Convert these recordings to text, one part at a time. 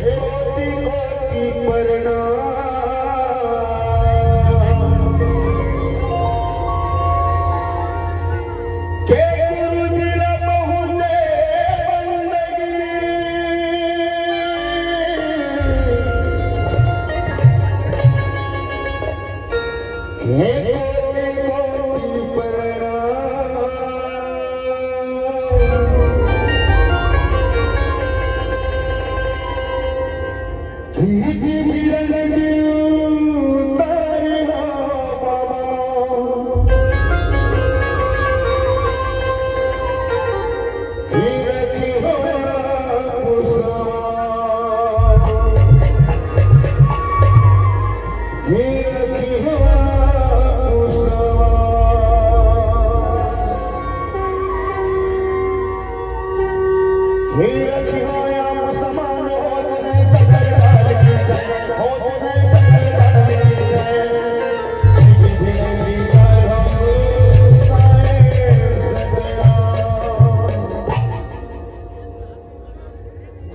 कोटि कोटि प्रणाम के गुरु दिल बहुते बंदगी हे कोटि कोटि प्रणाम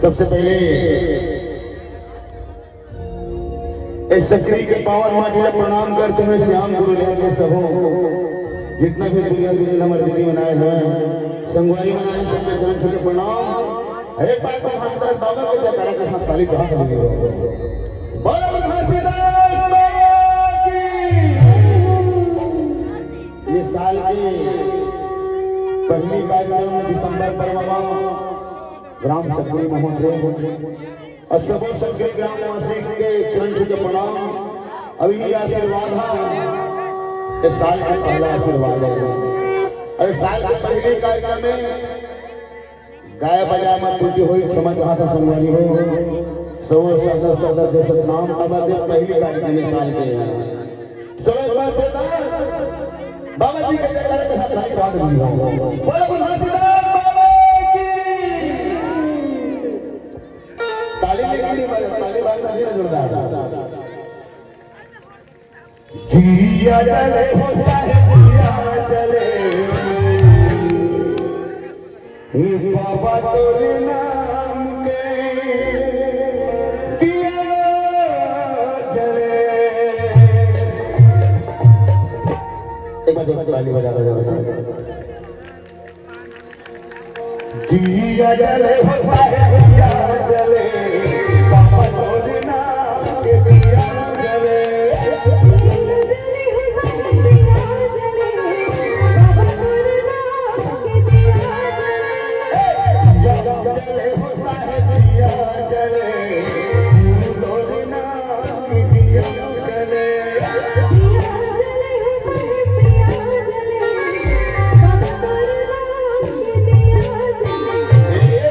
सबसे पहले इस सक्रिय के पावन माटी का प्रणाम करते हुए श्याम गुरु लेंगे सबों जितना भी दुनिया की हमारे दीदी बनाए हैं संगवारी बनाए सबके चरण छू के प्रणाम। एक बार तो हंसदास बाबा के जयकारा के साथ ताली कहा करेंगे बोलो घासीदास बाबा की। ये साल की पहली कार्यक्रम दिसंबर परवा ग्राम सक्रिय महोदय और सबों सक्रिय ग्राम निवासी के चरण छू के प्रणाम। अभी ये आशीर्वाद है इस साल का पहला आशीर्वाद है और इस साल के पहले कार्यक्रम में गाय बजाय मत त्रुटि हुई समझ रहा था संगवारी हो सौ सदस्य नाम अमर पहली कार्यक्रम में साल के चलो एक बार बाबा जी के जयकारे के साथ ताली बात बोलो घासीदास दिया जले हो साहेब दिया जले बाबा तोरे नाम के दिया जले। एक बार ताली बजा दिया जले हो साहेब दिया जले बाबा तोरे नाम के दिया जले।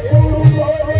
गुरु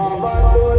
बाबा तो